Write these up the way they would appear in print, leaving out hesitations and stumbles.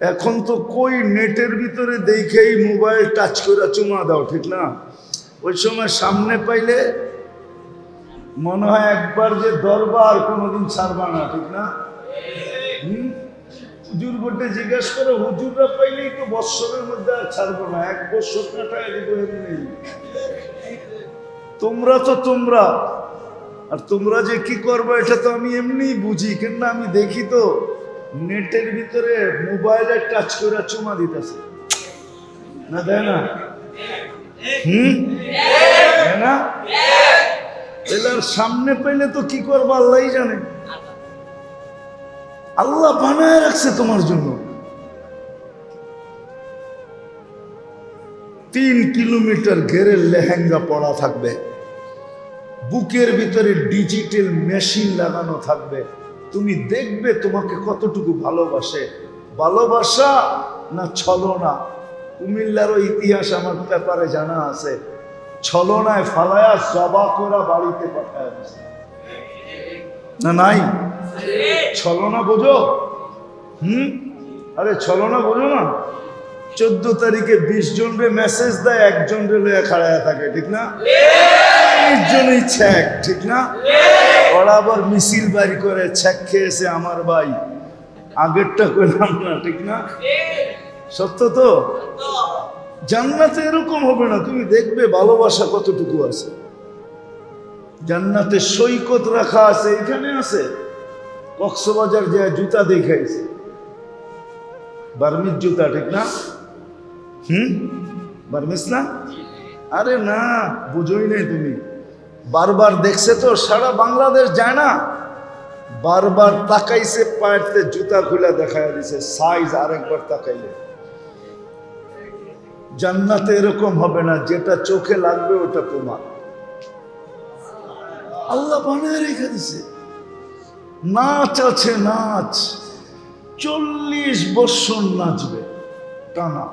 এখন তো কই নেটের ভিতরে দেখেই মোবাইল টাচ করে চুমা দাও, ঠিক না? ওই সময় সামনে পাইলে মনে হয় একবার যে দরবার কোনোদিন ছাড়বা না, ঠিক না? হুজুর গোটে জিজ্ঞাসা করে, হুজুররা পাইলেই তো বৎসরের মধ্যে আর ছাড়বো না, 1 বছর কাটায় দিব এমনি। তোমরা তো তোমরা, আর তোমরা যে কি করবো এটা তো আমি এমনি বুঝি, কিন্তু আমি দেখি তো নেটের ভিতরে মোবাইলে টাচ করে চুমা দিতেছে না, দেয় না? দেয় না? এলার সামনে পেলে তো কি করবো আল্লাহই জানে। আল্লাহ বানায় রাখছে তোমার জন্য। 3 কিলোমিটার ঘেরের লেহেঙ্গা পড়া থাকবে, বুকের ভিতরে ডিজিটাল মেশিন লাগানো থাকবে। তুমি দেখবে তোমাকে কতটুকু ভালোবাসে। ভালোবাসা না ছলনা? কুমিল্লারও ইতিহাস আমার পেপারে জানা আছে। ছলনায় ফালায়া জবা করা বাড়িতে পাঠায় না, নাই? ছলনা বোঝো? আরে ছলনা বোঝো না? 14 তারিখে 20 জনরে মেসেজ দেয়, 1 জন রে খাড়ায় থাকে, ঠিক না? 20 জনই ছ্যাক, ঠিক না? ওরা আবার মিছিল বাড়ি করে ছ্যাক খেয়েছে আমার ভাই, আগেরটা কইলাম না, ঠিক না? সত্য তো? জান্নাতে এরকম হবে না। তুমি দেখবে ভালোবাসা কতটুকু আছে। জান্নাতে সৈকত রাখা আছে, এখানে আছে। কক্সবাজার যে জুতা দেখাইছে, বার্মিজ জুতা, ঠিক না? বার্মিজ না? আরে না, বুঝোই নাই তুমি। বারবার দেখছে তো, সারা বাংলাদেশ যায় না, বারবার তাকাইছে, পায়েরতে জুতা খুলে দেখায় দিছে সাইজ, আরেকবার তাকাইলে। জান্নাতে এরকম হবে না, যেটা চোখে লাগবে ওটা তোমার। আল্লাহ বানায় রেখে দিছে। নাচ আছে, নাচ 40 বছর নাচবে টানা।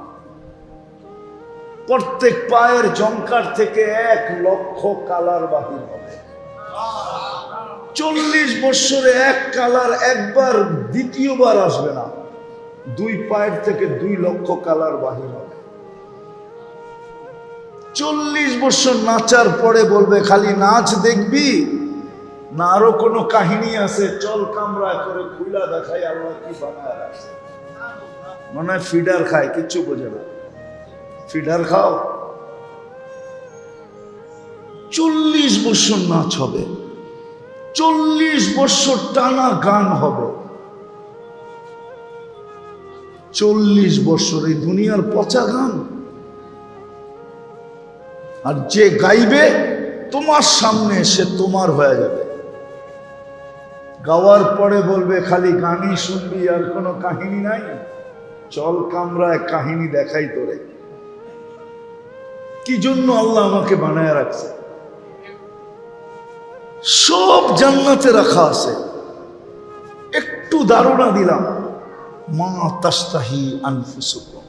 প্রত্যেক পায়ের জঙ্কার থেকে 1 লক্ষ কালার বাহির হবে। 40 বছরে 1 কালার একবার, দ্বিতীয়বার আসবে না। 2 পায়ের থেকে 2 লক্ষ কালার বাহির হবে। 40 বছর নাচার পরে বলবে, খালি নাচ দেখবি না আরো কোনো কাহিনী আছে? চল কামরায় করে খুলা দেখাই আল্লাহ কি বানায় রাখছে। মনে হয় ফিডার খায়, কিচ্ছু বোঝে না। ফিডার খাও। 40 বছর নাচ হবে, 40 বছর টানা গান হবে। 40 বছর এই দুনিয়ার পচা গান। আর যে গাইবে তোমার সামনে, সে তোমার হয়ে যাবে। গাওয়ার পরে বলবে, খালি গানই শুনবি আর কোনো কাহিনী নাই? চল কামরায় কাহিনী দেখাই তোরে। কি জন্য আল্লাহ আমাকে বানায় রাখছে? সব জান্নাতে রাখা আছে। একটু ধারণা দিলাম, মা তাস্তাহি আনফুসুকুম।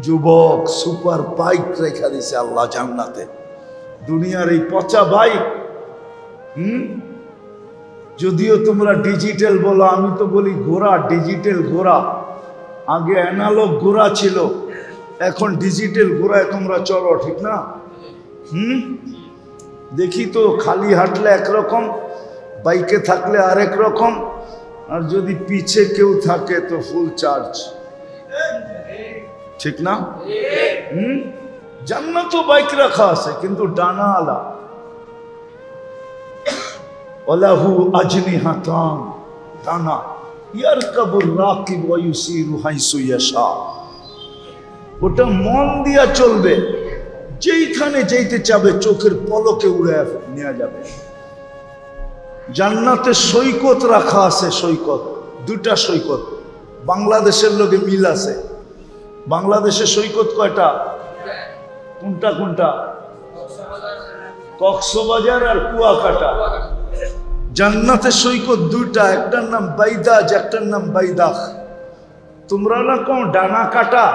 যুবক, সুপার বাইক রেখা দিছে আল্লাহ জান্নাতে। দুনিয়ার এই পচা বাইক, যদিও তোমরা ডিজিটাল বলো, আমি তো বলি ঘোড়া, ডিজিটাল ঘোড়া। আগে অ্যানালগ ঘোড়া ছিল, এখন ডিজিটাল ঘোড়ায় তোমরা চলো, ঠিক না? দেখি তো, খালি হাঁটলে একরকম, বাইকে থাকলে আরেক রকম, আর যদি পিছে কেউ থাকে তো ফুল চার্জ, ঠিক না? জান্নাতও বাইক রাখা আছে, কিন্তু ডানা আলা। ওয়ালাহু আজনিহাতান, ডানা। ইয়ারকাবুর রাকিব ওয়া ইউসিরু হাইসু ইয়াশা। ওটা মন দিয়া চলবে, যেইখানে যেতে চাবে চোখের পলকে উড়ে নেওয়া যাবে। জান্নাতে সৈকত রাখা আছে, সৈকত, 2টা সৈকত। বাংলাদেশের লোকে মিল আছে। বাংলাদেশের সৈকত কয়টা? কোনটা কোনটা? কক্সবাজার আর কুয়াকাটা। জান্নাতের সৈকত 2টা, একটার নাম বাইদাজ, একটার নাম বাইদাখ। তোমরা না কোন ডানা কাটা?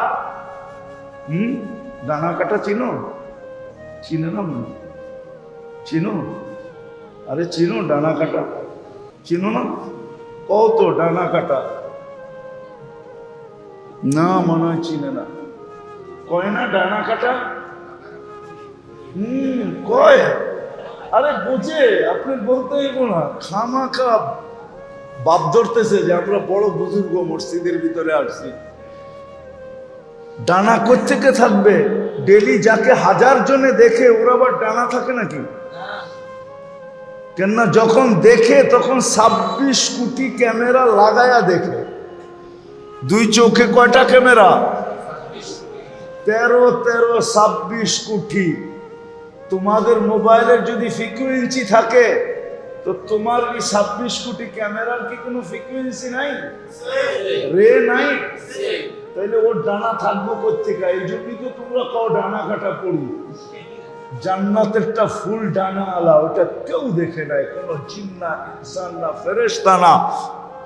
ডানা কাটা চিনো? চিনো না? চিনো? আরে চিনো ডানা কাটা? চিনো না? কত ডানা কাটা? না মনে হয় চিনে না। কয় না ডানা কাটা? কয়। আরে বুঝে, আপনি বলতে হইব না, খামাখা বাপ ধরতেছে যে আমরা বড় বুজুর্গ মসজিদের ভিতরে আসছি। ডানা কোত্থেকে থাকবে? ডেলি যাকে 1000 জনে দেখে ওরা আবার ডানা থাকে নাকি? কেননা যখন দেখে তখন 26 কোটি ক্যামেরা লাগায়া দেখে। 2 চোখে কয়টা ক্যামেরা? 26 কোটি। তোমাদের মোবাইলের যদি ফ্রিকোয়েন্সি থাকে তো তোমার এই 26 কোটি ক্যামেরার কি কোনো ফ্রিকোয়েন্সি নাই? রে নাই? তাইলে ওর ডানা থাকবো কোত্থেকে? এই জন্যই তো তোমরা কও ডানা কাটা পড়ি। জান্নাতেরটা ফুল ডানা আলা, ওটা কেউ দেখে নাই, কোনো জিন না, ইনসান না, ফেরেশতা না।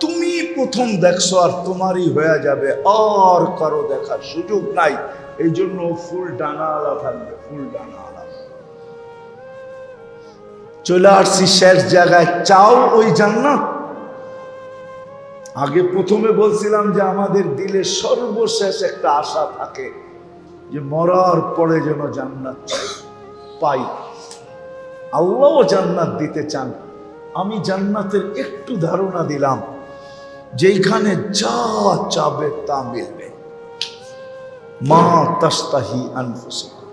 তুমি প্রথম দেখছো আর তোমারই হয়ে যাবে, আর কারো দেখার সুযোগ নাই। এই জন্য ফুল ডানা আলা থাকবে, ফুল ডানা আলা। চলে আসছি শেষ জায়গায়। চাও ওই জান্নাত? আগে প্রথমে বলছিলাম যে আমাদের দিলে সর্বশেষ একটা আশা থাকে যে মরার পরে যেন জান্নাত পাই। আল্লাহও জান্নাত দিতে চান। আমি জান্নাতের একটু ধারণা দিলাম, যেখানে যা চাবে তা মিলবে। মা তাস্তাহি আনফুসুকুম।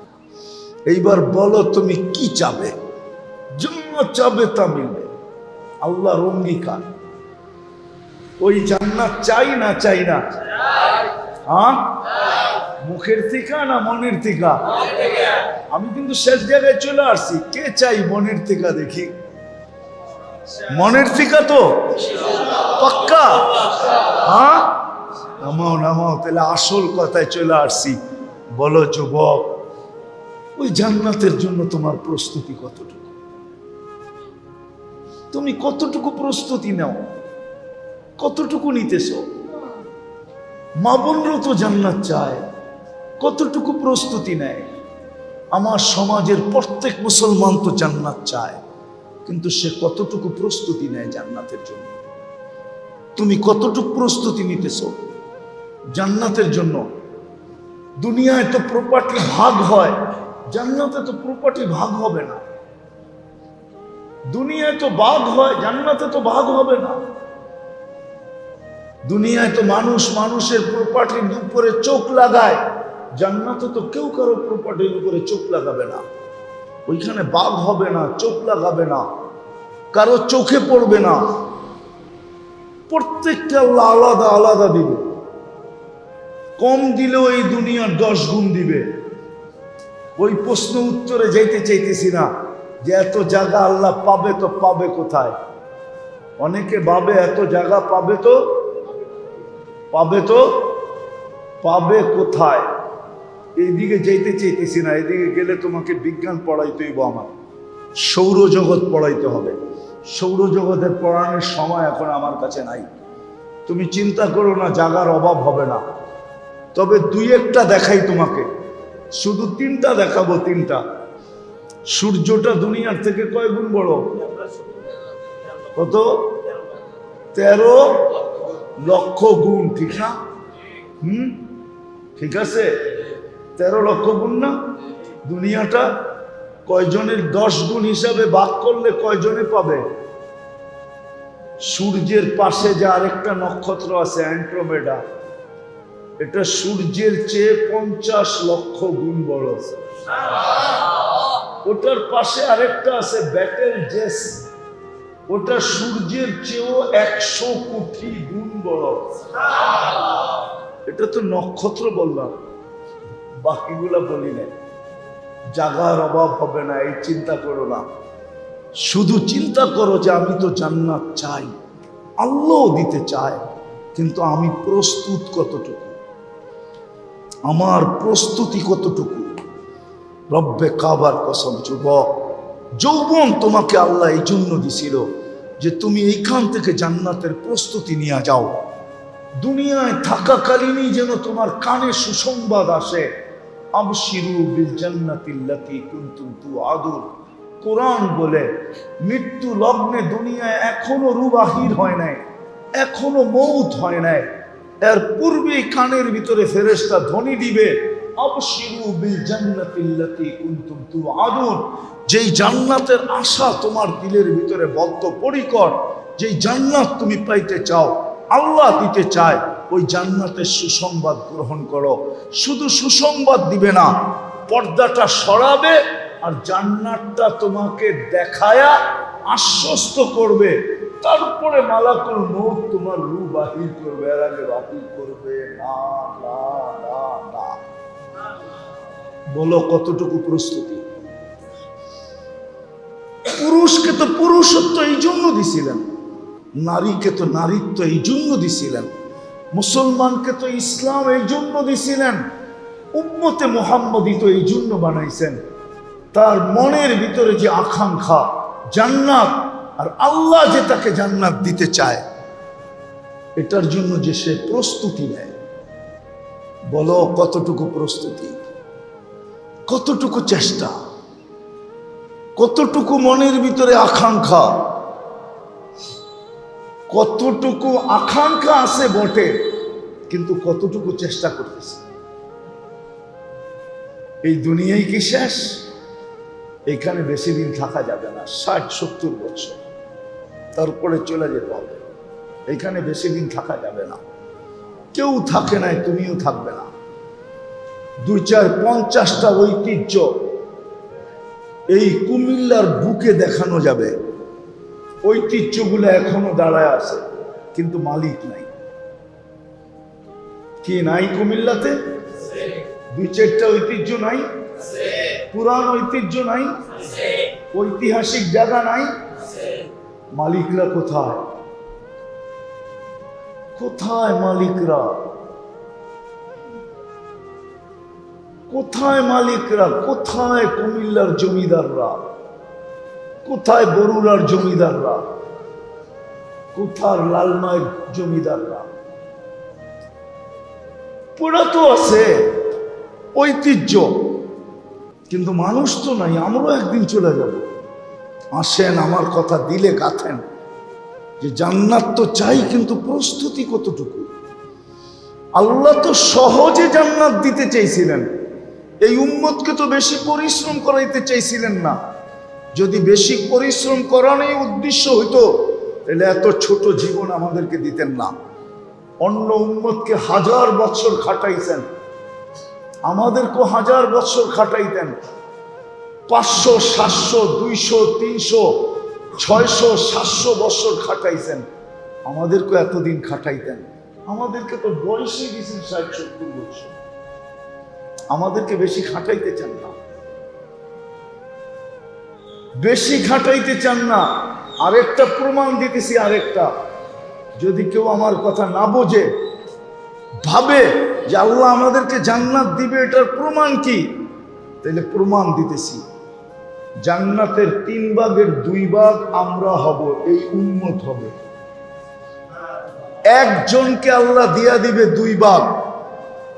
এইবার বলো তুমি কি চাবে? যা চাবে তা মিলবে। আল্লাহর অঙ্গীকার। ওই জান্নাত চাই না চাই না? হ্যাঁ, মুখের থেকে না মনের থেকে? আমি কিন্তু শেষ জায়গায় চলে আসছি। কে চাই মনের থেকে? দেখি মনের থেকে তো পাক্কা? হ্যাঁ, নামাও নামাও। তাহলে আসল কথায় চলে আসছি। বলো যুবক, ওই জান্নাতের জন্য তোমার প্রস্তুতি কতটুকু? তুমি কতটুকু প্রস্তুতি নাও? কতটুকু নিতেছ? মা বোনরাও তো জান্নাত চায়, কতটুকু প্রস্তুতি নেয়? আমার সমাজের প্রত্যেক মুসলমান তো জান্নাত চায়, কিন্তু সে কতটুকু প্রস্তুতি নেয় জান্নাতের জন্য? তুমি কতটুকু প্রস্তুতি নিতেছ জান্নাতের জন্য? দুনিয়ায় তো প্রপার্টি ভাগ হয়, জান্নাতে তো প্রপার্টি ভাগ হবে না। দুনিয়ায় তো ভাগ হয়, জান্নাতে তো ভাগ হবে না। দুনিয়ায় তো মানুষ মানুষের প্রপার্টির উপরে চোখ লাগায়, জান্নাতে তো কেউ কারো প্রপার্টির উপরে চোখ লাগাবে না। ওইখানে ভাগ হবে না, চোখ লাগাবে না, কারো চোখে পড়বে না। প্রত্যেককে আল্লাহ আলাদা আলাদা দিবে। কম দিলেও এই দুনিয়ার 10 গুণ দিবে। ওই প্রশ্ন উত্তরে যাইতে চাইতেছি না যে এত জায়গা আল্লাহ পাবে তো পাবে কোথায়? অনেকে ভাবে এত জায়গা পাবে তো পাবে কোথায়? এইদিকে যাইতে চাইতেছি না। এদিকে গেলে তোমাকে বিজ্ঞান পড়াইতে হইব, আমার সৌরজগৎ পড়াইতে হবে। সৌরজগতের পড়ানোর সময় এখন আমার কাছে নাই। তুমি চিন্তা করো না, জায়গার অভাব হবে না। তবে 2-1টা দেখাই তোমাকে, শুধু 3টা দেখাবো। 3টা। সূর্যটা দুনিয়ার থেকে কয় গুণ বড়? কত? 13 লক্ষ গুণ, ঠিক না? ঠিক আছে, 13 লক্ষ গুণ না? দুনিয়াটা কয়জনের 10 গুণ হিসাবে ভাগ করলে কয়জনে পাবে? সূর্যের পাশে যে আরেকটা নক্ষত্র আছে অ্যান্ড্রোমেডা, এটা সূর্যের চেয়ে 50 লক্ষ গুণ বড়। ওটার পাশে আরেকটা আছে ব্যাটেল জেস, ওটা সূর্যের চেয়েও 100 কোটি গুণ বড়। এটা তো নক্ষত্র বললাম, বাকিগুলা বলি না। জায়গার অভাব হবে না, এই চিন্তা করো না। শুধু চিন্তা করো যে আমি তো জান্নাত চাই, আল্লাহ দিতে চায়, কিন্তু আমি প্রস্তুত কতটুকু? আমার প্রস্তুতি কতটুকু? রব্বে কাবার কসম যুবক, যৌবন তোমাকে আল্লাহ এই জন্য দিছিল যে তুমি এইখান থেকে জান্নাতের প্রস্তুতি নিয়ে যাও। দুনিয়ায় থাকাকালীনই যেন তোমার কানে সুসংবাদ আসে, আবশিরু বিল জান্নাতিল্লাতী কুনতুম তুআদুন। কোরআন বলে মৃত্যু লগ্নে দুনিয়ায় এখনো রূহ বাহির হয় নাই, এখনো মৌত হয় নাই, এর পূর্বেই কানের ভিতরে ফেরেশতা ধ্বনি দিবে, আবশিরু বিল জান্নাতিল্লাতী কুনতুম তুআদুন, যেই জান্নাতের আশা তোমার দিলের ভিতরে বদ্ধপরিকর, যেই জান্নাত তুমি পাইতে চাও, আল্লাহ দিতে চায়, ওই জান্নাতের সুসংবাদ গ্রহণ করো। শুধু সুসংবাদ দিবে না, পর্দাটা সরাবে আর জান্নাতটা তোমাকে দেখায়া আশ্বস্ত করবে। তারপরে মালাকুল মউত তোমার রূহ বাহির করবে, এর আগে বাহির করবে না, না, না, না। বলো কতটুকু প্রস্তুতি? পুরুষকে তো পুরুষত্ব এই জন্য দিছিলেন, নারীকে তো নারীত্ব এই জন্য দিছিলেন, মুসলমানকে তো ইসলাম এই জন্য দিছিলেন, উম্মতে মুহাম্মদী তো এই জন্য বানাইছেন। তার মনের ভিতরে যে আকাঙ্ক্ষা জান্নাত, আর আল্লাহ যে তাকে জান্নাত দিতে চায়, এটার জন্য যে সে প্রস্তুতি নেয়, বলো কতটুকু প্রস্তুতি, কতটুকু চেষ্টা, কতটুকু মনের ভিতরে আকাঙ্ক্ষা, কতটুকু আকাঙ্ক্ষা আছে বটে, কিন্তু কতটুকু চেষ্টা করতেছে। এই দুনিয়ায় কি শেষ? এখানে বেশি দিন থাকা যাবে না, 60-70 বছর, তারপরে চলে যেতে হবে। এখানে বেশি দিন থাকা যাবে না, কেউ থাকে নাই, তুমিও থাকবে না। 2-4-50টা ঐতিহ্য এই কুমিল্লার বুকে দেখানো যাবে। ঐতিহ্যগুলো এখনো দাঁড়ায় আছে, কিন্তু মালিক নাই। কি নাই কুমিল্লাতে? 2-4টা ঐতিহ্য নাই, পুরান ঐতিহ্য নাই, ঐতিহাসিক জায়গা নাই, মালিকরা কোথায়? কোথায় মালিকরা? কোথায় মালিকরা? কোথায় কুমিল্লার জমিদাররা? কোথায় বরুড়ার জমিদাররা? কোথায় লালমাইয়ের জমিদাররা? পুরা তো আছে ঐতিহ্য, কিন্তু মানুষ তো নাই। আমরাও একদিন চলে যাব। আসেন, আমার কথা দিলে গাথেন যে জান্নাত তো চাই, কিন্তু প্রস্তুতি কতটুকু? আল্লাহ তো সহজে জান্নাত দিতে চাইছিলেন, এই উম্মতকে তো বেশি পরিশ্রম করাইতে চাইছিলেন না। যদি বেশি পরিশ্রম করানোই উদ্দেশ্য হইতো, তাহলে এত ছোট জীবন আমাদেরকে দিতেন না। অন্য উম্মতকে 1000 বছর খাটাইছেন, আমাদেরকেও 1000 বছর খাটাইতেন। 500, 700, 200, 300, 600, 700 বছর খাটাইছেন, আমাদেরকেও এতদিন খাটাইতেন। আমাদেরকে তো বয়সে গেছেন 60-70 বছর, আমাদেরকে বেশি খাটাইতে চান না, বেশি খাটাইতে চান না। আরেকটা প্রমাণ দিতেছি, আরেকটা। যদি কেউ আমার কথা না বোঝে, ভাবে যে আল্লাহ আমাদেরকে জান্নাত দিবে, এটার প্রমাণ কি? তাহলে প্রমাণ দিতেছি। জান্নাতের 3 ভাগের 2 ভাগ আমরা হব, এই উম্মত হবে। একজনকে আল্লাহ দিয়া দিবে 2 ভাগ,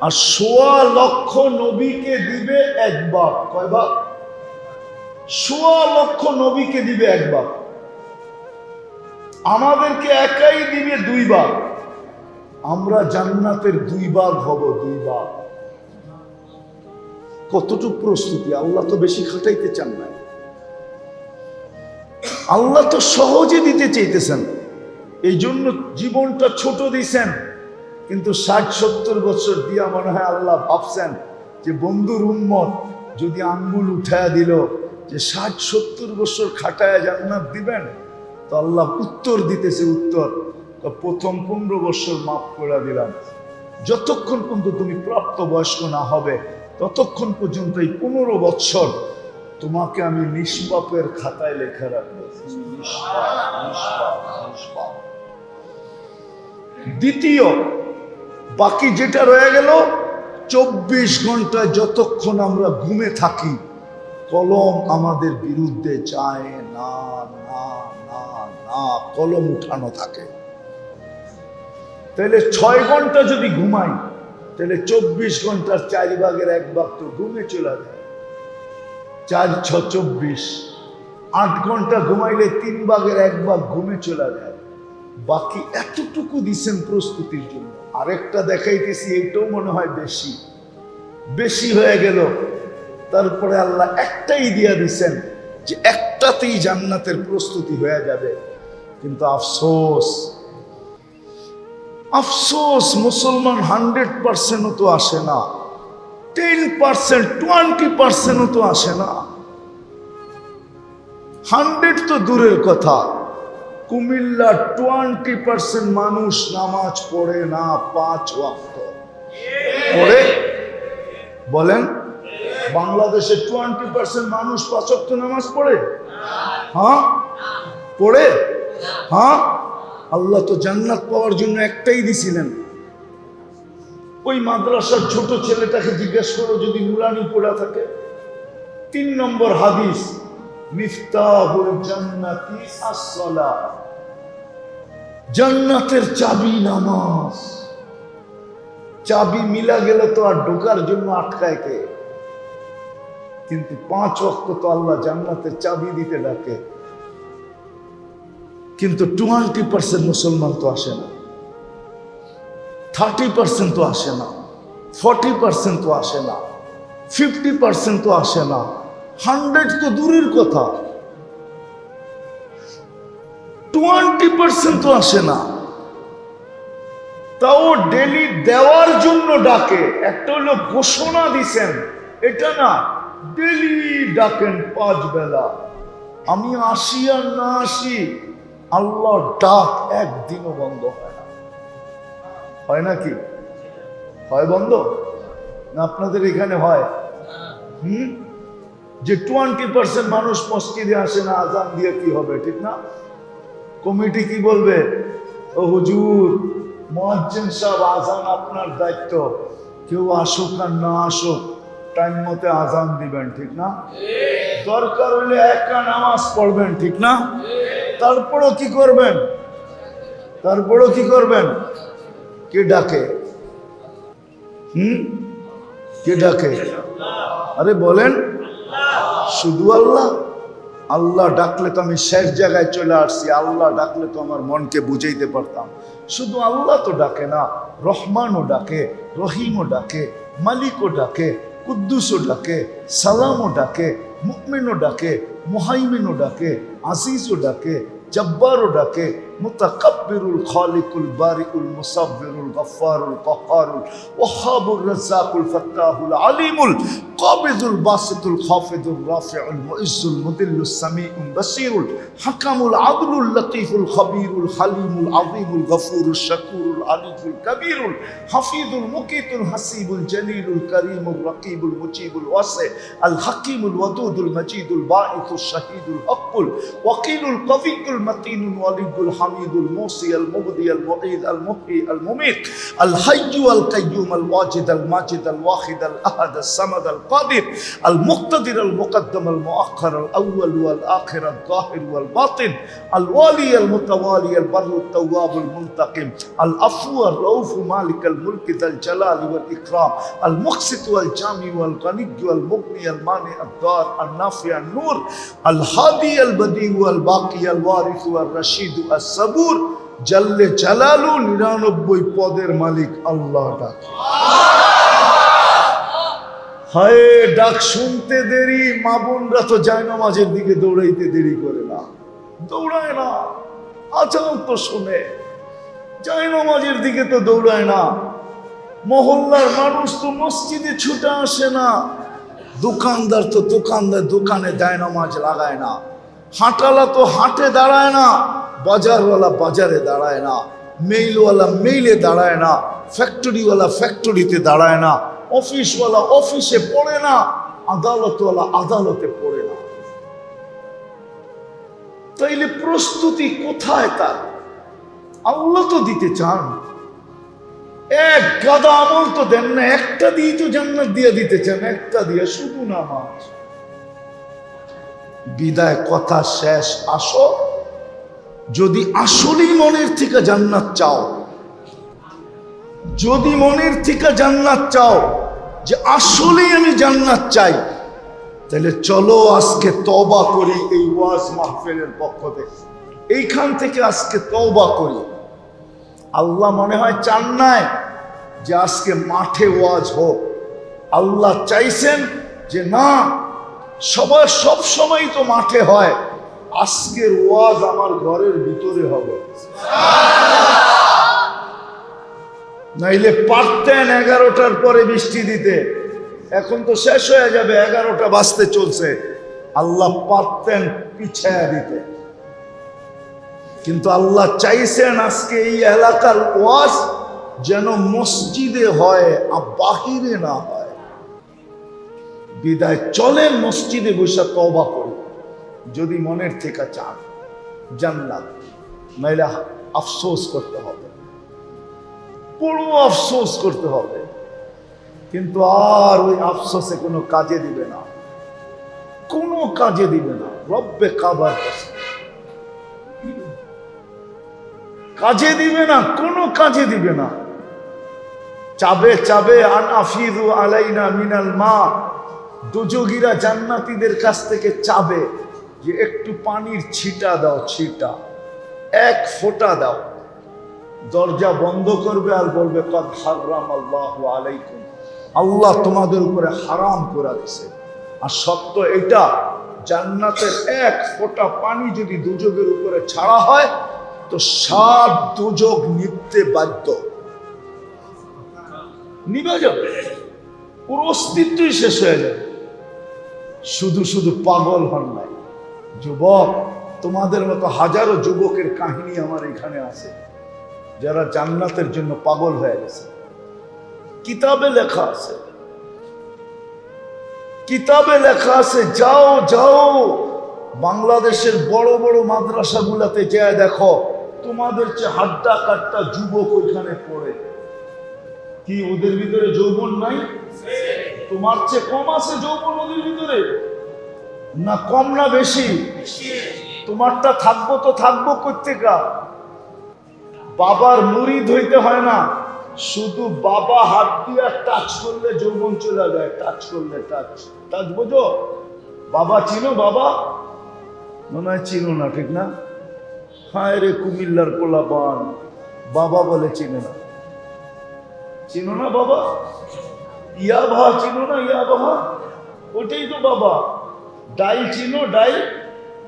আর 1.25 লক্ষ নবীকে দিবে 1 ভাগ। কয় ভাগ? 1.25 লক্ষ নবীকে দিবে 1 ভাগ, আমাদেরকে একাই দিবে 2 ভাগ। আমরা জান্নাতের 2 ভাগ হব, 2 ভাগ। কতটুকু প্রস্তুতি? আল্লাহ তো বেশি খাটাইতে চান না, আল্লাহ তো সহজে দিতে চাইতেছেন, এই জন্য জীবনটা ছোট দিছেন। কিন্তু 60-70 বছর দিয়া মনে হয় আল্লাহ ভাবছেন যে বন্ধুর উম্মত যদি আঙ্গুল উঠায়া দিল যে 60-70 বছর খাটায়া জান্নাত দিবেন, তো আল্লাহ উত্তর দিতেছে। উত্তর, প্রথম 15 বছর মাফ করে দিলাম, যতক্ষণ পর্যন্ত তুমি প্রাপ্ত বয়স্ক না হবে ততক্ষণ পর্যন্ত এই 15 বছর তোমাকে আমি নিষ্পাপের খাতায় লেখা রাখবো। দ্বিতীয়, বাকি যেটা রয়ে গেল 24 ঘন্টা যতক্ষণ আমরা ঘুমে থাকি, কলম আমাদের বিরুদ্ধে যায় না, না, না, না, কলম উঠানো থাকে। তাহলে 6 ঘন্টা যদি ঘুমাই, তাহলে 24 ঘন্টার 4 ভাগের 1 ভাগ তো ঘুমে চলে যায়। 4-6 24, 8 ঘন্টা ঘুমাইলে 3 ভাগের 1 ভাগ ঘুমে চলে যায়। বাকি এতটুকু দিছেন প্রস্তুতির জন্য। আরেকটা দেখাইতেছি, এটাও মনে হয় বেশি বেশি হয়ে গেল। তারপরে আল্লাহ একটাই দিয়া দিছেন যে একটাতেই জান্নাতের প্রস্তুতি হয়ে যাবে। কিন্তু আফসোস আফসোস, মুসলমান 100% তো আসে না, 10%, 20% তো আসে না। 100 তো দূরের কথা, কুমিল্লা 20% মানুষ নামাজ পড়ে না 5 ওয়াক্ত পড়ে। বলেন, বাংলাদেশে 20% মানুষ 5 ওয়াক্ত নামাজ পড়ে? হ্যাঁ পড়ে। হ্যাঁ, আল্লাহ তো জান্নাত পাওয়ার জন্য একটাই দিছিলেন। ওই মাদ্রাসার ছোট ছেলেটাকে জিজ্ঞেস করো যদি নুরানি পড়া থাকে। 3 নম্বর হাদিস, মিফতাহুল জান্নাতি আস-সালাহ, জান্নাতের চাবি নামাজ। চাবি মিলা গেলে তো আর ঢোকার জন্য আটকায় কে? কিন্তু 5 ওয়াক্ত তো আল্লাহ জান্নাতের চাবি দিতে ডাকে। কিন্তু 20% মুসলমান তো আসে না, 30% তো আসে না, 40% তো আসে না, 50% তো আসে না, 100 তো দূরের কথা, 20% তো আসে না। তাও ডেলি দেওয়ার জন্য ডাকে। একটা হলো ঘোষণা দিছেন, এটা না, ডেলি ডাকেন 5 বেলা। আমি আসি আর না আসি, আল্লাহর ডাক একদিনও বন্ধ হয় না। হয় নাকি? হয় বন্ধ না? আপনাদের এখানে হয়? যে 20% মানুষ মসজিদে আসে না, আজান দিয়ে কি হবে? ঠিক না? কমিটি কি বলবে? ও হুজুর, মুয়াজ্জিন সাহেব, আজান আপনার দায়িত্ব, কেউ আসুক আর না আসুক টাইম মতে আজান দিবেন। ঠিক না? দরকার হলে একা নামাজ পড়বেন। ঠিক না? তারপরও কি করবেন? তারপরও কি করবেন? কে ডাকে? কে ডাকে? আরে বলেন, শুধু আল্লাহ? আল্লাহ ডাকলে তো আমি শেষ জায়গায় চলে আসছি। আল্লাহ ডাকলে তো আমার মনকে বুঝাইতে পারতাম। শুধু আল্লাহ তো ডাকে না, রহমানও ডাকে, রহিমও ডাকে, মালিকও ডাকে, কুদ্দুসও ডাকে, সালামও ডাকে, মুমিনও ডাকে, মুহাইমিনও ডাকে, আজিজও ডাকে, জব্বারও ডাকে, মুতাকাব্বিরুল খালিকুল বারিকুল মুসাব্বিরুল গফফারুল কহ্হারুল ওয়াহ্হাবুর রাজ্জাকুল ফাত্তাহুল আলিমুল কাবিদুল বাসিতুল খাফিদুর রাফিউল মুইজ্জুল মুদিল্লুস সামিউল বাসীরুল হাকামুল আদলুল লতীফুল খবীরুল হালিমুল আযীমুল গফুরুশ শাকুরুল আলিয়ুল কবীরুল হাফিজুল মুকিতুল হাসিবুল জলিলুল করিমুর রকিবুল মুজিবুল ওয়াসি আল হাকিমুল ওয়াদুদুল মজিদুল বাঈসুশ শাহীদুল হকুল ওয়াকিলুল কবিয়ুল মতিনুল ওয়ালিদুল হামিদুল মুসি আল মুবদি আল মুঈদ আল মুহয়ি আল মুমীত আল হাইয়্যু আল কাইয়্যুম আল ওয়াজিদ আল মাজিদ আল ওয়াহিদ আল আহাদ আল সামাদ আল কাদির আল মুক্তাদির আল মুকদ্দম আল মুআখ্খার আল আউয়াল ওয়াল আখির আল যাহির ওয়াল বাতিন আল ওয়ালি আল মুতাওয়ালি আল বাররু আল তাওয়াব আল মুনতাকিম আল আফু আর রউফ মালিক আল মুলক যাল জালাল ওয়াল ইকরাম আল মুকসিত ওয়াল জামি ওয়াল গানিয়্য আল মুগনি আল মানি আল দার আল নাফি আল নূর আল হাদি আল বদি ওয়াল বাকি আল ওয়ারিস ওয়াল রশিদ আল সাবুর জাল্লে জালালু 99 পদের মালিক আল্লাহ ডাকে। হায়, ডাক শুনতে দেরি, মা বোনরা তো জায়নামাজের দিকে দৌড়াইতে দেরি করে না, দৌড়ায় না। আজান তো শুনে, জায়নামাজের দিকে তো দৌড়ায় না। মহল্লার মানুষ তো মসজিদে ছুটে আসে না। দোকানদার তো দোকানে জায়নামাজ লাগায় না। হাঁটালা তো হাটে দাঁড়ায় না, বাজারওয়ালা বাজারে দাঁড়ায় না, মেইলওয়ালা মেইলে দাঁড়ায় না, ফ্যাক্টরিওয়ালা ফ্যাক্টরিতে দাঁড়ায় না, অফিসওয়ালা অফিসে পড়ে না, আদালতওয়ালা আদালতে পড়ে না। তাইলে প্রস্তুতি কোথায় তার? আল্লাহ তো দিতে চান, এক গাদা আমল তো দেন না, একটা দিয়ে তো জান্নাত দিয়ে দিতে চান, একটা দিয়ে শুধু নামাজ। বিদায় কথা শেষ। আসো, যদি আসলেই মনের থেকে জান্নাত চাও, যদি মনের থেকে জান্নাত চাও, যে আসলেই আমি জান্নাত চাই, তাহলে চলো আজকে তওবা করি। এই ওয়াজ মাহফিলের পক্ষ থেকে এইখান থেকে আজকে তওবা করি। আল্লাহ মনে হয় চান নাই যে আজকে মাঠে ওয়াজ হোক। আল্লাহ চাইছেন যে না, সবার সব সময় তো মাঠে হয়, আজকের ওয়াজ আমার ঘরের ভিতরে হবে। নাইলে পারতেন 11টার পরে বৃষ্টি দিতে, এখন তো শেষ হয়ে যাবে, 11টা বাজতে চলছে। আল্লাহ পারতেন পিছায়া দিতে, কিন্তু আল্লাহ চাইছেন আজকে এই এলাকার ওয়াজ যেন মসজিদে হয় আর বাহিরে না হয়। বিদায় চলেন মসজিদে বসে তওবা করি, যদি মনের থেকে চান জান্নাত, নাইলে আফসোস করতে হবে, বড় আফসোস করতে হবে। কিন্তু আর ওই আফসোসে কোনো কাজে দিবে না, কোনো কাজে দিবে না। রব্বে কাবার কাজে দিবে না, কোনো কাজে দিবে না। চাবে চাবে আনাফিদু আলাইনা মিনাল মা, দুজগীরা জান্নাতীদের কাছ থেকে চাবে যে একটু পানির ছিটা দাও, ছিটা, এক ফোঁটা দাও। দরজা বন্ধ করবে আর বলবে কদ হারামাল্লাহু আলাইকুম, আল্লাহ তোমাদের উপরে হারাম করে দিয়েছে। আর সত্য এটা, জান্নাতের এক ফোঁটা পানি যদি দুজকের উপরে ছাড়া হয় তো 7 দুজক নিতে বাধ্য, নিবে যাবে, পুরো অস্তিত্বই শেষ হয়ে যাবে। শুধু শুধু পাগল হন নাই যুবক, তোমাদের মতো হাজারো যুবকের কাহিনী আমার এখানে আছে যারা জান্নাতের জন্য পাগল হয়ে গেছে। কিতাবে লেখা আছে, কিতাবে লেখা আছে। যাও যাও বাংলাদেশের বড় বড় মাদ্রাসাগুলাতে যায় দেখো, তোমাদের চেয়ে হাড্ডা কাট্টা যুবক ওইখানে পড়ে। কি ওদের ভিতরে যৌবন নাই? তোমার চেয়ে কম আছে যৌবন ওদের ভিতরে? না কম না বেশি? তোমারটা থাকবো তো থাকবো কোত্থেকা? বাবার মুরিদ হইতে হয় না, শুধু বাবা হাত দিয়ে টাচ করলে যৌবন চলে যায়। টাচ করলে, টাচ টাচ বোঝো? বাবা চিনো? বাবা মনে হয় চিনো না, ঠিক না? হায় রে কুমিল্লার পোলাপান, বাবা বলে চিনে না। চিনো না বাবা? ইয়া বাবা চিনো না? ইয়া বাবা ওটাই তো বাবা। ডাই চিনো? ডাই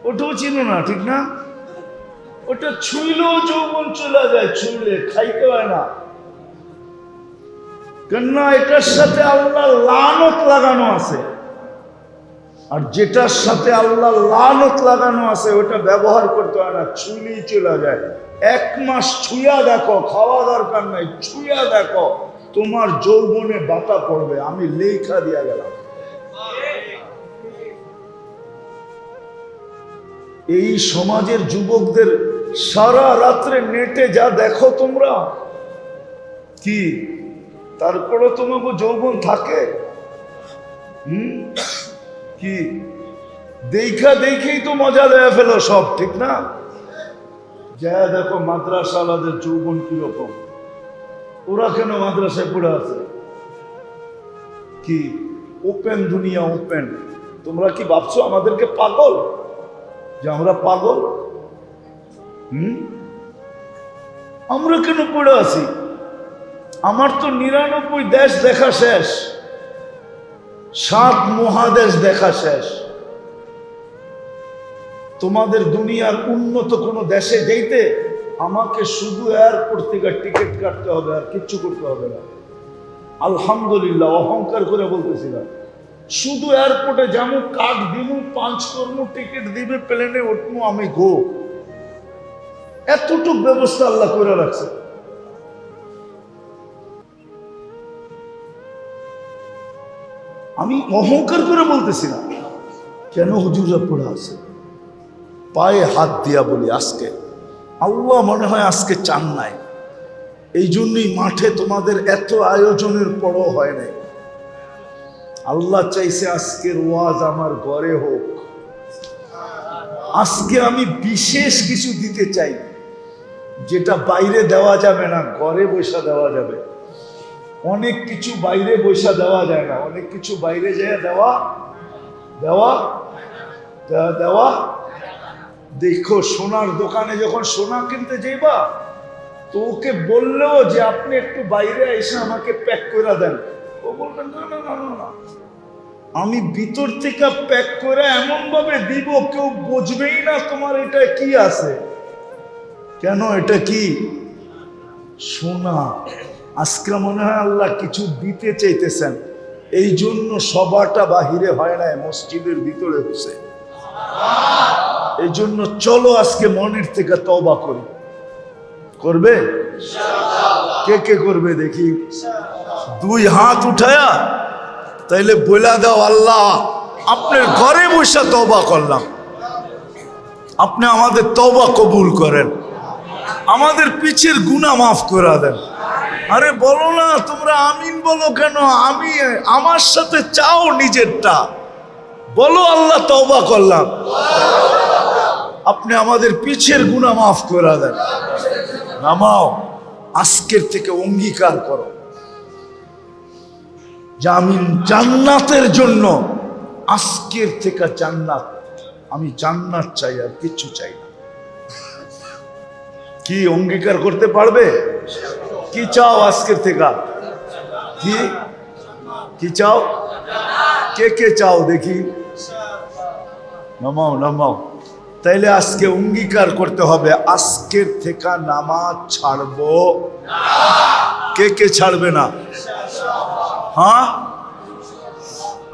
ওটাও চিনো না, ঠিক না? ওটা ছুঁইলেও যৌবন চলে যায়, ছুঁইলে খাইতে হয় না। কেননা এটার সাথে আল্লাহ লানত লাগানো আছে, আর যেটার সাথে আল্লাহ লানত লাগানো আছে ওটা ব্যবহার করতে হয় না, ছুঁইলেই চলে যায়। 1 মাস ছুঁয়া দেখো, খাওয়া দরকার নাই, ছুঁয়া দেখো, তোমার যৌবনে বাতা পড়বে। আমি লেখা দিয়া গেলাম। এই সমাজের যুবকদের সারা রাত্রে নেটে যা দেখো তোমরা, কি তারপরে তোমাকে যৌবন থাকে? কি দেখা দেখেই তো মজা দেয়া ফেলো সব, ঠিক না? যা দেখো মাদ্রাসাওয়ালাদের যৌবন কিরকম, ওরা কেন মাদ্রাসায় পড়ে আছে? কি ওপেন দুনিয়া, ওপেন। তোমরা কি ভাবছো আমাদেরকে পাগল, যে আমরা পাগল? আমরা কেন পড়ে আছি? আমার তো 99 দেশ দেখা শেষ, 7 মহাদেশ দেখা শেষ। তোমাদের দুনিয়ার উন্নত কোনো দেশে যেতে আমাকে শুধু এয়ারপোর্ট থেকে টিকিট কাটতে হবে, আর কিচ্ছু করতে হবে না। আলহামদুলিল্লাহ, অহংকার করে বলতেছিলাম, শুধু এয়ারপোর্টে যাবো, কার্ড দিব, 5 করবো, টিকিট দিবে, প্লেনে উঠবো, আমি গো। এতটুক ব্যবস্থা আল্লাহ করে রাখছে। আমি অহংকার করে বলতেছি না, কেন হুজুররা পড়ে আছে। পায়ে হাত দিয়া বলি, আজকে আল্লাহ মনে হয় আজকে চান নাই, এই জন্যই মাঠে তোমাদের এত আয়োজনের পরও হয় নাই। আল্লাহ চাইছে আজকের ওয়াজ আমার ঘরে হোক। আজকে আমি বিশেষ কিছু দিতে চাই, যেটা বাইরে দেওয়া যাবে না, ঘরে বসে দেওয়া যাবে। অনেক কিছু বাইরে বসে দেওয়া যায় না, অনেক কিছু বাইরে যায় দেওয়া দেওয়া দেওয়া। দেখো সোনার দোকানে যখন সোনা কিনতে যাইবা, তো ওকে বললেও যে আপনি একটু বাইরে এসে আমাকে প্যাক করে দেন, ও বলবেন না না না না না, আমি ভিতর থেকে প্যাক করে এমন ভাবে দিব কেউ বুঝবেই না তোমার এটা কি আছে। কেন? এটা কি? সোনা। আজকে মনে হয় আল্লাহ কিছু দিতে চাইতেছেন, এই জন্য সবাটা বাহিরে হয় না, মসজিদের ভিতরে হচ্ছে। এই জন্য চলো আজকে মনের থেকে তওবা করি। করবে? কে কে করবে দেখি? দুই হাত উঠায়া তাইলে বলে দাও, আল্লাহ আপনার ঘরে বসে তওবা করলাম, আপনি আমাদের তওবা কবুল করেন, আমাদের পিছের গুনাহ মাফ করে দেন। আরে বলো না তোমরা আমিন বলো কেন? আমি আমার সাথে চাও নিজেরটা বলো, আল্লাহ তওবা করলাম, আপনি আমাদের পিছের গুনাহ মাফ করে দেন। নামাও, আজকের থেকে অঙ্গীকার করো যে আমি জান্নাতের জন্য আজকের থেকে জান্নাত, আমি জান্নাত চাই আর কিছু চাই না। কি অঙ্গীকার করতে পারবে? কি চাও আজকের থেকে? কি কি চাও? কে কে চাও দেখি? নামাও নামাও। তাইলে আজকে অঙ্গীকার করতে হবে, আজকের থেকে নামাজ ছাড়বো। কে কে ছাড়বে না? হ্যাঁ,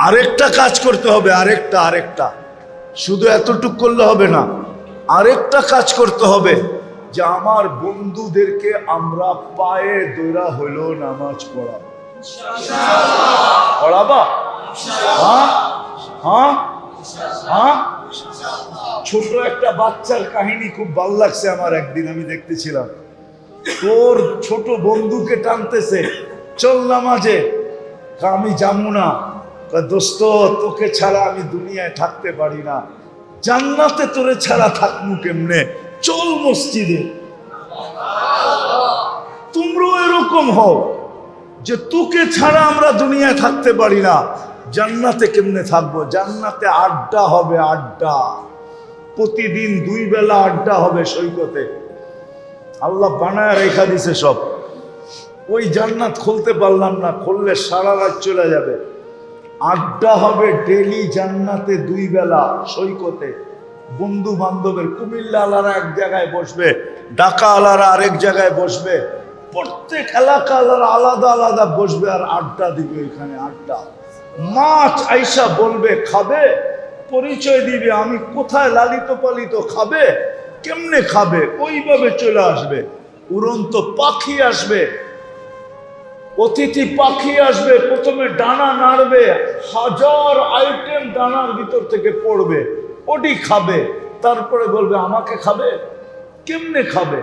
আরেকটা কাজ করতে হবে, আরেকটা শুধু এতটুক করলে হবে না, আরেকটা কাজ করতে হবে যে আমার বন্ধুদেরকে আমরা পায়ে দৌড়া হইলো নামাজ পড়াবো। পড়াবা? হ্যাঁ হ্যাঁ হ্যাঁ। ছোট একটা বাচ্চার কাহিনী খুব ভালো লাগছে আমার, একদিন আমি দেখতেছিলাম, তোর ছোট বন্ধুকে টানতেছে, চল নামাজে। আমি যাবো না। দোস্ত তোকে ছাড়া আমি দুনিয়ায় থাকতে পারি না, জান্নাতে তোরে ছাড়া থাকবো কেমনে, চল মসজিদে। তোমরাও এরকম হও যে তোকে ছাড়া আমরা দুনিয়ায় থাকতে পারি না, জান্নাতে কেমনে থাকবো? জান্নাতে আড্ডা হবে, আড্ডা, প্রতিদিন 2 বেলা আড্ডা হবে সৈকতে। আল্লাহ বানায় রেখা দিছে সব। ওই জান্নাত খুলতে পারলাম না, খুললে সারা রাত চলে যাবে। আড্ডা হবে ডেলি জান্নাতে 2 বেলা সৈকতে। বন্ধু বান্ধবের, কুমিল্লা আলারা এক জায়গায় বসবে, ঢাকা আলারা আরেক জায়গায় বসবে, প্রত্যেক এলাকা আলারা আলাদা আলাদা বসবে আর আড্ডা দিবে। এখানে আড্ডা, মাছ আইসা বলবে খাবে, পরিচয় দিবে আমি কোথায় লালিত পালিত, খাবে কেমনে খাবে, ওইভাবে চলে আসবে। উড়ন্ত পাখি আসবে, অতিথি পাখি আসবে, প্রথমে ডানা নাড়বে, 1000 আইটেম ডানার ভিতর থেকে পড়বে, ওটি খাবে, তারপরে বলবে আমাকে খাবে, কেমনে খাবে,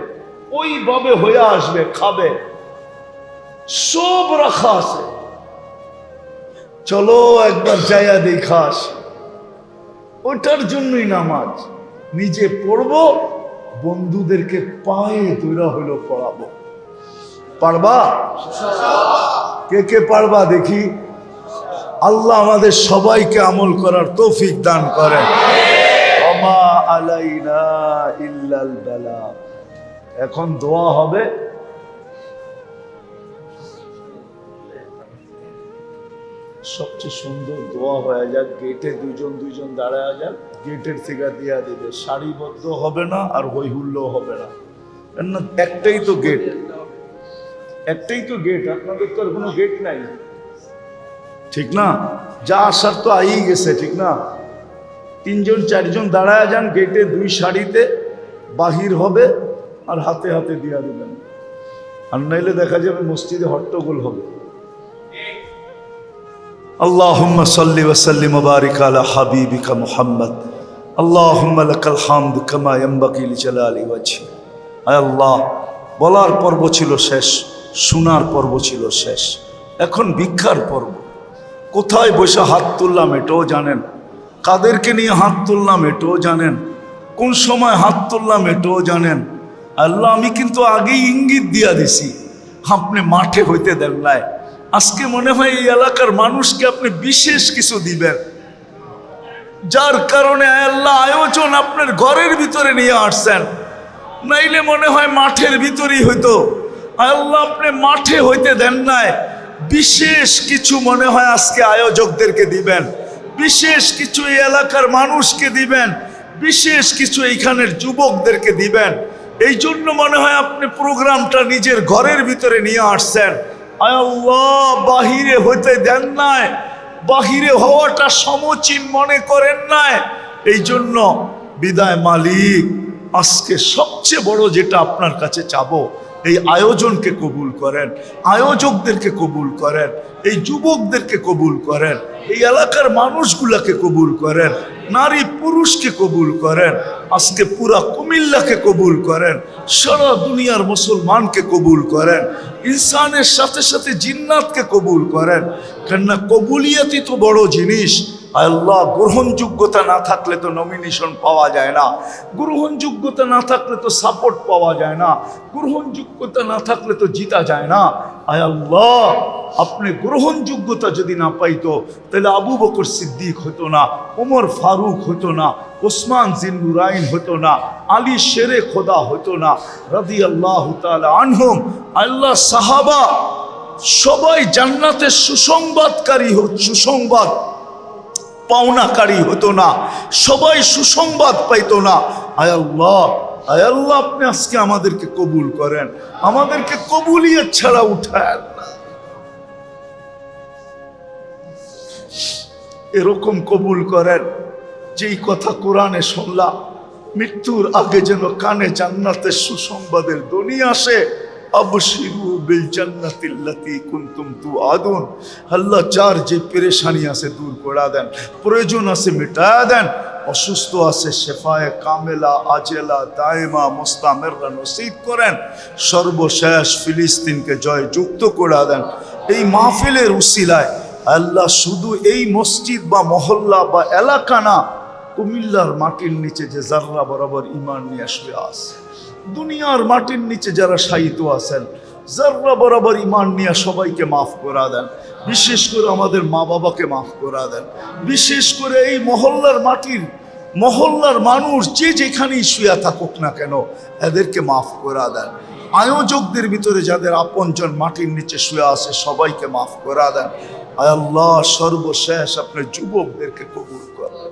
ওইভাবে হয়ে আসবে, খাবে, সব রাখা আছে। চলো একবার যাইয়া দেখাস। ওটার জন্যই নামাজ, নিজে পড়বো, বন্ধুদেরকে পায়ে দৌড়া হইলো পড়াবো। পারবা? কে কে পারবা দেখি? আল্লাহ আমাদের সবাইকে আমল করার তৌফিক দান করেন। ওমা আলাইনা ইল্লাল বালাগ। এখন দোয়া হবে। সবচেয়ে সুন্দর দোয়া হয়ে যাক, গেটে দুইজন দাঁড়ায় যাক, গেটের থেকে দিয়া দিবে, সারিবদ্ধ হবে না আর হই হুল্লো হবে না। একটাই তো গেট, একটাই তো গেট, আপনাদের তো আর কোনো গেট নাই, ঠিক না? যা আসার তো আই গেছে, ঠিক না? 3জন 4জন দাঁড়ায় যান গেটে, 2 সারিতে বাহির হবে আর হাতে হাতে দিয়া দিবেন। আর নাইলে দেখা যাবে মসজিদে হট্টগোল হবে। আল্লাহুম্মা সাল্লি ওয়া সাল্লিম ওয়া বারিক আলা হাবিবিকা মুহাম্মদ। আল্লাহুম্মা লাকাল হামদু কামা ইয়ানবাগি লিজালালি ওয়াজহি। আয় আল্লাহ, বলার পর্ব ছিল শেষ, শোনার পর্ব ছিল শেষ, এখন ভিক্ষার পর্ব। কোথায় বসে হাত তুললাম এটাও জানেন, কাদেরকে নিয়ে হাত তুললাম এটাও জানেন, কোন সময় হাত তুললাম এটাও জানেন। আল্লাহ আমি কিন্তু আগেই ইঙ্গিত দিয়া দিছি, আপনি মাঠে হইতে দেন নাই। আজকে মনে হয় এই এলাকার মানুষকে আপনি বিশেষ কিছু দিবেন, যার কারণে আল্লাহ আয়োজন আপনার ঘরের ভিতরে নিয়ে আসছেন। নাইলে মনে হয় মাঠের ভিতরেই হইতো। আল্লাহ আপনি মাঠে হইতে দেন নাই, বিশেষ কিছু মনে হয় আজকে আয়োজকদেরকে দিবেন, বিশেষ কিছু এই এলাকার মানুষকে দিবেন, বিশেষ কিছু এইখানের যুবকদেরকে দিবেন। এই জন্য মনে হয় আপনি প্রোগ্রামটা নিজের ঘরের ভিতরে নিয়ে আসছেন। আয় আল্লাহ, বাহিরে হইতে দেন নাই, বাহিরে হওয়াটা সমচীন মনে করেন নাই। এই জন্য বিদায় মালিক, আজকে সবচেয়ে বড় যেটা আপনার কাছে চাবো, এই আয়োজনকে কবুল করেন, আয়োজকদেরকে কবুল করেন, এই যুবকদেরকে কবুল করেন, এই এলাকার মানুষগুলাকে কবুল করেন, নারী পুরুষকে কবুল করেন, আজকে পুরা কুমিল্লাকে কবুল করেন, সারা দুনিয়ার মুসলমানকে কবুল করেন, ইনসানের সাথে সাথে জিন্নাতকে কবুল করেন। কেননা কবুলিয়াতই তো বড় জিনিস। আল্লাহ, গ্রহণযোগ্যতা না থাকলে তো নমিনেশন পাওয়া যায় না, গ্রহণযোগ্যতা না থাকলে তো সাপোর্ট পাওয়া যায় না, গ্রহণযোগ্যতা না থাকলে তো জিতা যায় না। আয় আল্লাহ, আপনি গ্রহণযোগ্যতা যদি না পাইতো তাহলে আবু বকর সিদ্দিক হতো না, ওমর ফারুক হতো না, ওসমান জিন্নুরাইন হতো না, আলী শেরে খোদা হতো না, রাদিয়াল্লাহু তাআলা আনহুম। আল্লাহ, সাহাবা সবাই জান্নাতের সুসংবাদকারী, সুসংবাদ পাওনাকারী হতো না, সবাই সুসংবাদ পাইতো না। আয় আল্লাহ, আয় আল্লাহ, আপনি আজকে আমাদেরকে কবুল করেন, আমাদেরকে কবুলিয়ত ছাড়া উঠায় না, এরকম কবুল করেন যেই কথা কোরআনে শুনলাম, মৃত্যুর আগে যেন কানে জান্নাতের সুসংবাদের ধ্বনি আসে। আবশিরু বিল জান্নাতিল্লাতী কুনতুম তুআদুন। আল্লাহ, যার যে পেরেশানি আছে দূর করে দেন, প্রয়োজন আছে মিটায়া দেন, অসুস্থ আছে শেফায়ে কামেলা আজেলা দায়মা মুস্তামিররা নসিব করেন। সর্বশেষ ফিলিস্তিনকে জয় যুক্ত করে দেন। এই মাহফিলের উসিলায় আল্লাহ, শুধু এই মসজিদ বা মহল্লা বা এলাকা না, কুমিল্লার মাটির নিচে যে জাররা বরাবর ঈমান নিয়ে শুয়ে আছে, দুনিয়ার মাটির নিচে যারা শায়িত আছেন, জাররা বরাবর ঈমান নিয়ে সবাইকে মাফ করা দেন। বিশেষ করে আমাদের মা বাবাকে মাফ করা দেন। বিশেষ করে এই মহল্লার মানুষ যে যেখানেই শুয়ে থাকুক না কেন, এদেরকে মাফ করা দেন। আয়োজকদের ভিতরে যাদের আপনজন মাটির নিচে শুয়ে আছে, সবাইকে মাফ করা দেন। আয় আল্লাহ, সর্বশেষ আপনার যুবকদেরকে কবুল করেন,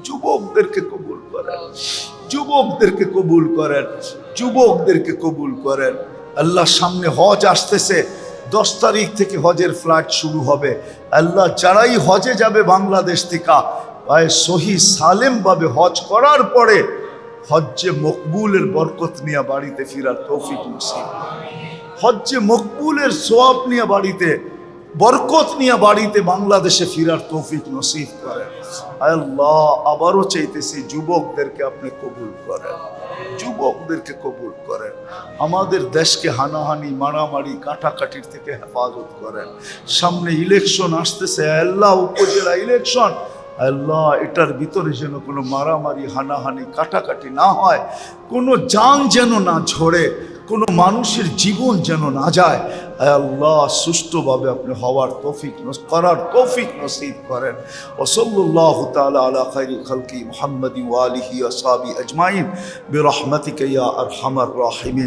যুবকদেরকে কবুল করেন, যুবকদেরকে কবুল করেন, যুবকদেরকে কবুল করেন। আল্লাহ, সামনে হজ আসতেছে, 10 তারিখ থেকে হজের ফ্লাইট শুরু হবে। আল্লাহ, যারাই হজে যাবে বাংলাদেশ থেকে, সহি সালেম ভাবে হজ করার পরে হজ্জে মকবুলের বরকত নিয়ে বাড়িতে ফিরার তৌফিক নসিব, হজ্জে মকবুলের সওয়াব নিয়ে বাড়িতে, বরকত নিয়ে বাড়িতে বাংলাদেশে ফিরার তৌফিক নসিব করেন। আল্লাহ, আবারও চাইতেছি যুবকদেরকে আপনি কবুল করেন, যুবকদেরকে কবুল করেন। আমাদের দেশকে হানাহানি, মারামারি, কাটাকাটির থেকে হেফাজত করেন। সামনে ইলেকশন আসতেছে আল্লাহ, উপজেলা ইলেকশন। আল্লাহ, এটার ভিতরে যেন কোনো মারামারি, হানাহানি, কাটাকাটি না হয়, কোনো জান যেন না ঝরে, কোনো মানুষের জীবন যেন না যায়। আল্লাহ, সুষ্ঠুভাবে আপনি হওয়ার তৌফিক করার তৌফিক নসিব করেন। ওয়াসাল্লাল্লাহু তাআলা আলা খায়রি খালকি মুহাম্মাদি ওয়া আলিহি ওয়া সাহবিহি আজমাইন বিরহমাতিকা ইয়া আরহামার রাহিমিন।